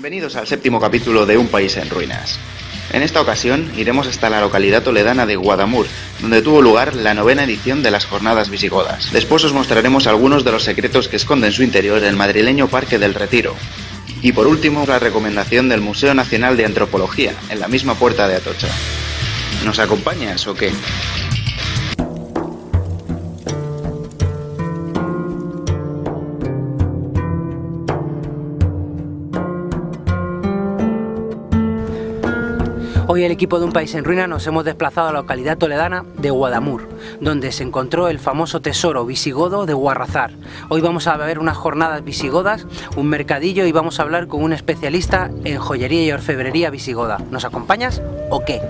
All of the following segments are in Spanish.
Bienvenidos al séptimo capítulo de Un País en Ruinas. En esta ocasión iremos hasta la localidad toledana de Guadamur, donde tuvo lugar la 9ª edición de las Jornadas Visigodas. Después os mostraremos algunos de los secretos que esconde en su interior el madrileño Parque del Retiro. Y por último, la recomendación del Museo Nacional de Antropología, en la misma puerta de Atocha. ¿Nos acompañas o qué? Hoy el equipo de Un País en Ruinas nos hemos desplazado a la localidad toledana de Guadamur, donde se encontró el famoso tesoro visigodo de Guarrazar. Hoy vamos a ver unas jornadas visigodas, un mercadillo y vamos a hablar con un especialista en joyería y orfebrería visigoda. ¿Nos acompañas o qué?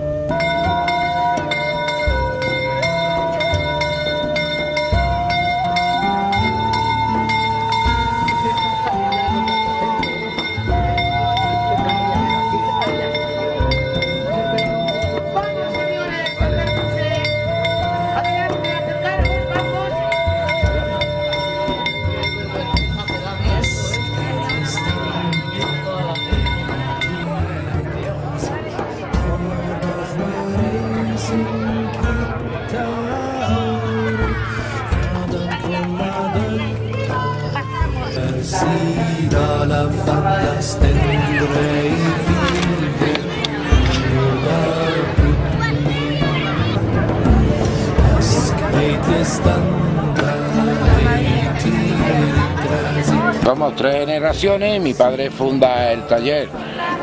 Somos 3 generaciones, mi padre funda el taller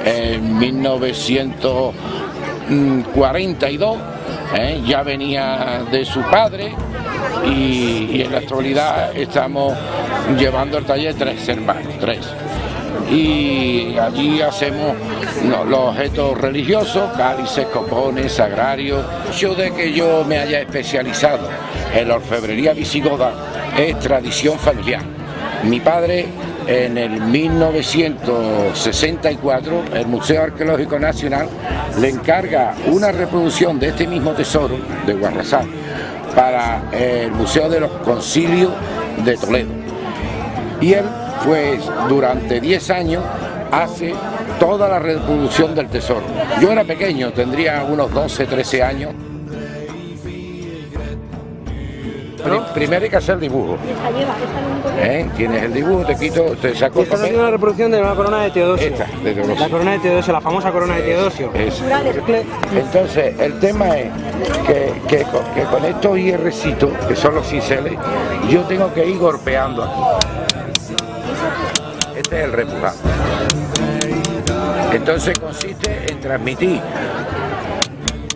en 1942, ya venía de su padre y en la actualidad estamos llevando el taller 3 hermanos, 3. Y allí hacemos los objetos religiosos, cálices, copones, sagrarios. El hecho de que yo me haya especializado en la orfebrería visigoda es tradición familiar. Mi padre, en el 1964, el Museo Arqueológico Nacional le encarga una reproducción de este mismo tesoro de Guarrazar para el Museo de los Concilios de Toledo. Y él, pues, durante 10 años hace toda la reproducción del tesoro. Yo era pequeño, tendría unos 12, 13 años. Primero hay que hacer el dibujo. Tienes el dibujo, te saco el papel. Esta es una reproducción de una corona de Teodosio. Esta, de Teodosio. La corona de Teodosio, la famosa corona de Teodosio. Entonces, el tema es que con estos hierrecitos, que son los cinceles, yo tengo que ir golpeando aquí. Este es el repujado. Entonces consiste en transmitir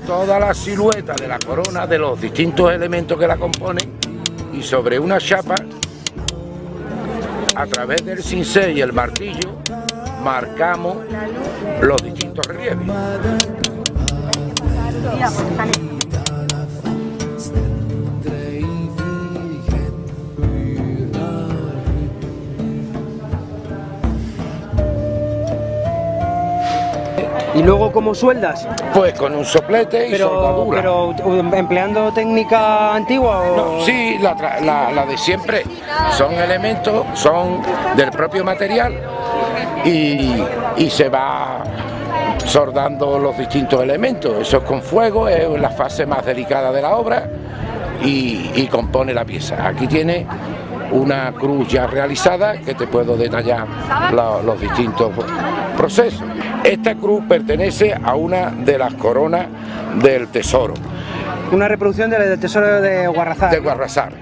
toda la silueta de la corona, de los distintos elementos que la componen, y sobre una chapa, a través del cincel y el martillo, marcamos los distintos relieves. ¿Y luego cómo sueldas? Pues con un soplete y soldadura. ¿Pero empleando técnica antigua o...? No, sí, la de siempre. Son elementos, son del propio material y se va soldando los distintos elementos. Eso es con fuego, es la fase más delicada de la obra y compone la pieza. Aquí tiene una cruz ya realizada que te puedo detallar los distintos procesos. Esta cruz pertenece a una de las coronas del tesoro. Una reproducción del tesoro de Guarrazar. De Guarrazar.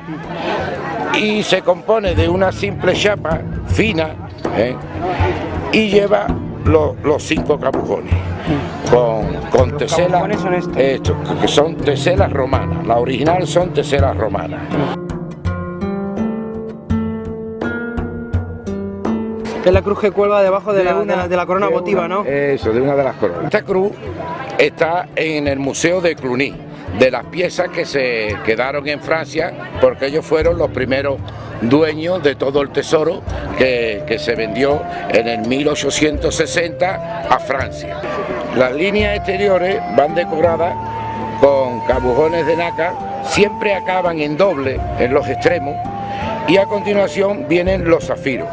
Y se compone de una simple chapa fina, y lleva los 5 cabujones con teselas. ¿Los cabujones son estos? Que son teselas romanas. La original son teselas romanas. Es la cruz que cuelga debajo de la corona votiva, ¿no? Eso, de una de las coronas. Esta cruz está en el Museo de Cluny, de las piezas que se quedaron en Francia, porque ellos fueron los primeros dueños de todo el tesoro que se vendió en el 1860 a Francia. Las líneas exteriores van decoradas con cabujones de nácar, siempre acaban en doble en los extremos, y a continuación vienen los zafiros.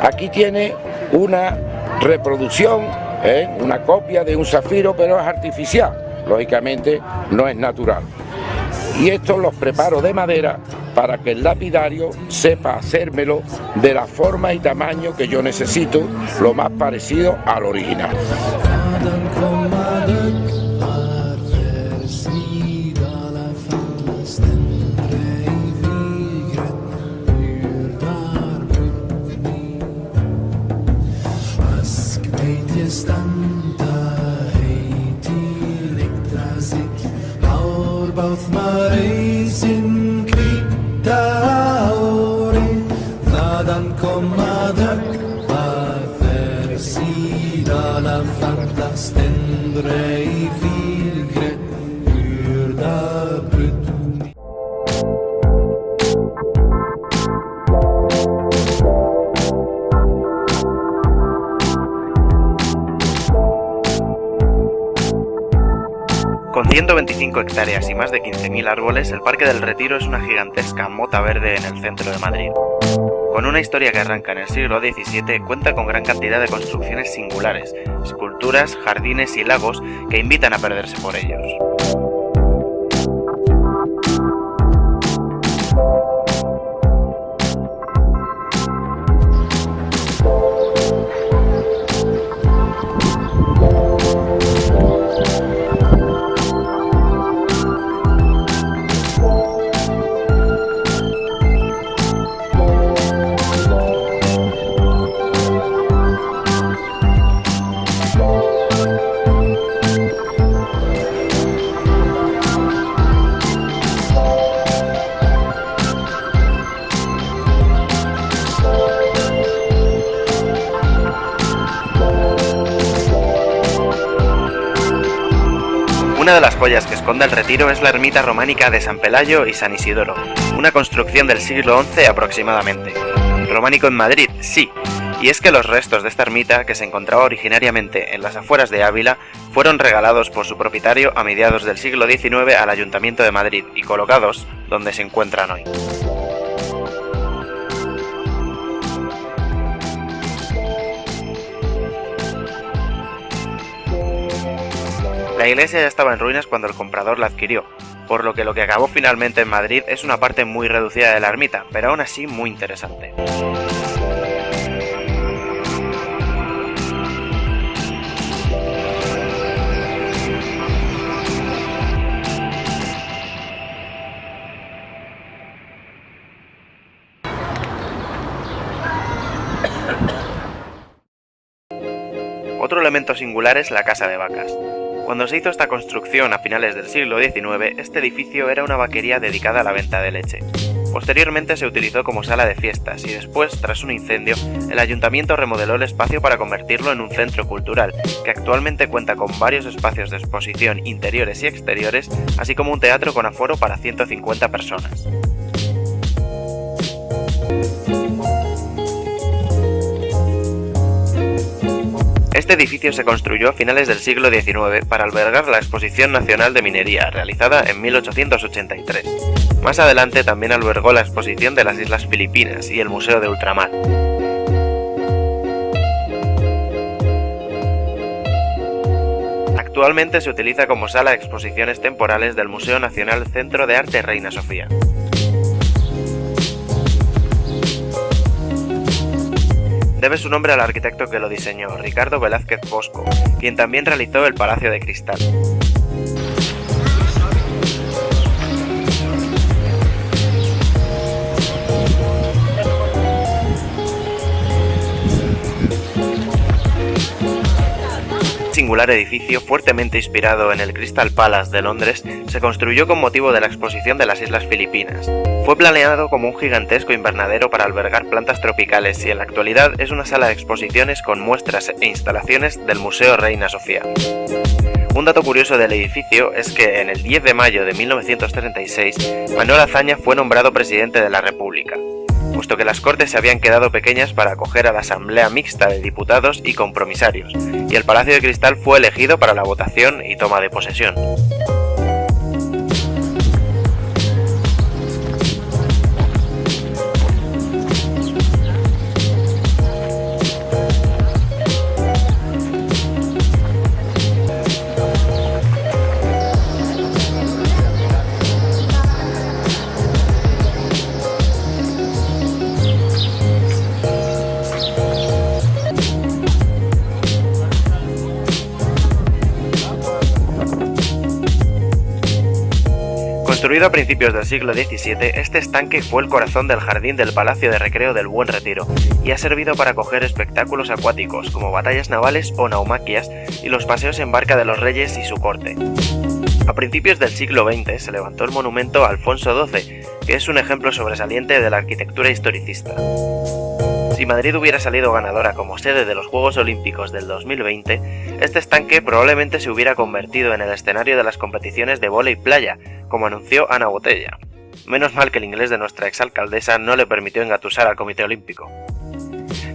Aquí tiene una reproducción, una copia de un zafiro, pero es artificial, lógicamente no es natural. Y estos los preparo de madera para que el lapidario sepa hacérmelo de la forma y tamaño que yo necesito, lo más parecido al original. Con 125 hectáreas y más de 15.000 árboles, el Parque del Retiro es una gigantesca mota verde en el centro de Madrid. Con una historia que arranca en el siglo XVII, cuenta con gran cantidad de construcciones singulares, esculturas, jardines y lagos que invitan a perderse por ellos. Una de las joyas que esconde el Retiro es la ermita románica de San Pelayo y San Isidoro, una construcción del siglo XI aproximadamente. Románico en Madrid, sí, y es que los restos de esta ermita, que se encontraba originariamente en las afueras de Ávila, fueron regalados por su propietario a mediados del siglo XIX al Ayuntamiento de Madrid y colocados donde se encuentran hoy. La iglesia ya estaba en ruinas cuando el comprador la adquirió, por lo que acabó finalmente en Madrid es una parte muy reducida de la ermita, pero aún así muy interesante. Otro elemento singular es la Casa de Vacas. Cuando se hizo esta construcción a finales del siglo XIX, este edificio era una vaquería dedicada a la venta de leche. Posteriormente se utilizó como sala de fiestas y después, tras un incendio, el ayuntamiento remodeló el espacio para convertirlo en un centro cultural, que actualmente cuenta con varios espacios de exposición interiores y exteriores, así como un teatro con aforo para 150 personas. Este edificio se construyó a finales del siglo XIX para albergar la Exposición Nacional de Minería, realizada en 1883. Más adelante también albergó la exposición de las Islas Filipinas y el Museo de Ultramar. Actualmente se utiliza como sala de exposiciones temporales del Museo Nacional Centro de Arte Reina Sofía. Debe su nombre al arquitecto que lo diseñó, Ricardo Velázquez Bosco, quien también realizó el Palacio de Cristal. Singular edificio, fuertemente inspirado en el Crystal Palace de Londres, se construyó con motivo de la exposición de las Islas Filipinas. Fue planeado como un gigantesco invernadero para albergar plantas tropicales y en la actualidad es una sala de exposiciones con muestras e instalaciones del Museo Reina Sofía. Un dato curioso del edificio es que en el 10 de mayo de 1936, Manuel Azaña fue nombrado presidente de la República, puesto que las Cortes se habían quedado pequeñas para acoger a la Asamblea Mixta de Diputados y Compromisarios, y el Palacio de Cristal fue elegido para la votación y toma de posesión. Construido a principios del siglo XVII, este estanque fue el corazón del jardín del Palacio de Recreo del Buen Retiro y ha servido para acoger espectáculos acuáticos como batallas navales o naumaquias y los paseos en barca de los reyes y su corte. A principios del siglo XX se levantó el monumento a Alfonso XII, que es un ejemplo sobresaliente de la arquitectura historicista. Si Madrid hubiera salido ganadora como sede de los Juegos Olímpicos del 2020, este estanque probablemente se hubiera convertido en el escenario de las competiciones de vóley playa, como anunció Ana Botella. Menos mal que el inglés de nuestra exalcaldesa no le permitió engatusar al Comité Olímpico.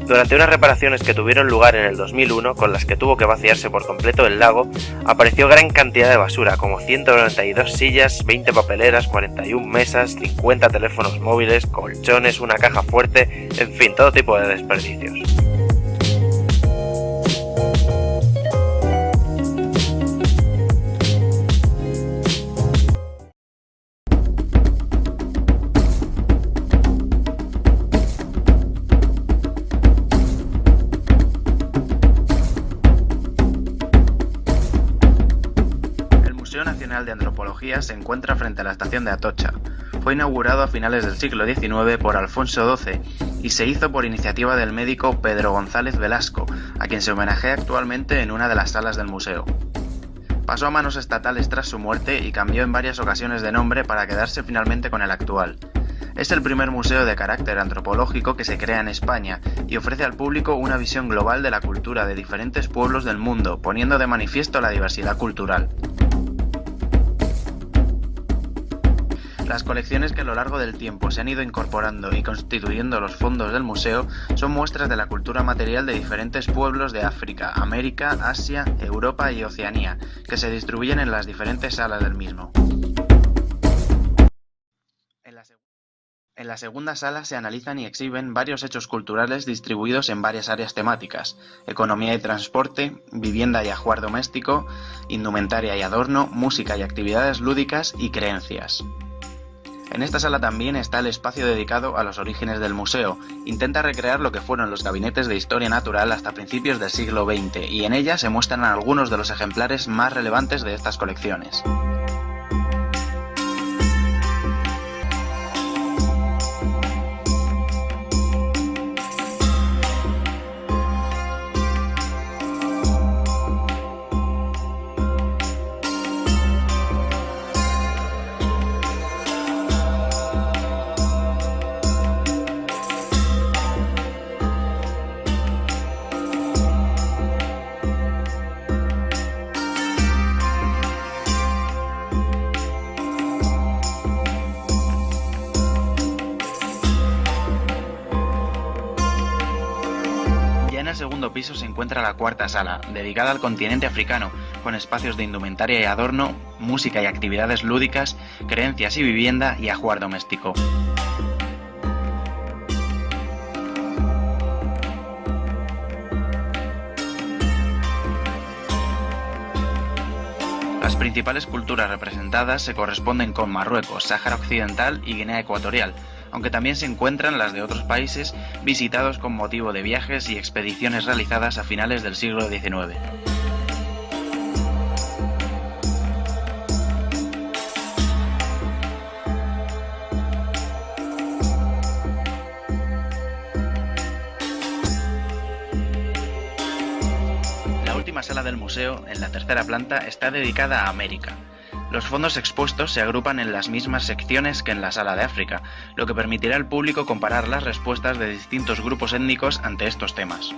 Durante unas reparaciones que tuvieron lugar en el 2001, con las que tuvo que vaciarse por completo el lago, apareció gran cantidad de basura, como 192 sillas, 20 papeleras, 41 mesas, 50 teléfonos móviles, colchones, una caja fuerte, en fin, todo tipo de desperdicios. El Museo Nacional de Antropología se encuentra frente a la estación de Atocha. Fue inaugurado a finales del siglo XIX por Alfonso XII y se hizo por iniciativa del médico Pedro González Velasco, a quien se homenajea actualmente en una de las salas del museo. Pasó a manos estatales tras su muerte y cambió en varias ocasiones de nombre para quedarse finalmente con el actual. Es el primer museo de carácter antropológico que se crea en España y ofrece al público una visión global de la cultura de diferentes pueblos del mundo, poniendo de manifiesto la diversidad cultural. Las colecciones que a lo largo del tiempo se han ido incorporando y constituyendo los fondos del museo son muestras de la cultura material de diferentes pueblos de África, América, Asia, Europa y Oceanía, que se distribuyen en las diferentes salas del mismo. En la segunda sala se analizan y exhiben varios hechos culturales distribuidos en varias áreas temáticas: economía y transporte, vivienda y ajuar doméstico, indumentaria y adorno, música y actividades lúdicas y creencias. En esta sala también está el espacio dedicado a los orígenes del museo. Intenta recrear lo que fueron los gabinetes de historia natural hasta principios del siglo XX, y en ella se muestran algunos de los ejemplares más relevantes de estas colecciones. En el segundo piso se encuentra la cuarta sala, dedicada al continente africano, con espacios de indumentaria y adorno, música y actividades lúdicas, creencias y vivienda y ajuar doméstico. Las principales culturas representadas se corresponden con Marruecos, Sáhara Occidental y Guinea Ecuatorial, aunque también se encuentran las de otros países visitados con motivo de viajes y expediciones realizadas a finales del siglo XIX. La última sala del museo, en la tercera planta, está dedicada a América. Los fondos expuestos se agrupan en las mismas secciones que en la sala de África, lo que permitirá al público comparar las respuestas de distintos grupos étnicos ante estos temas.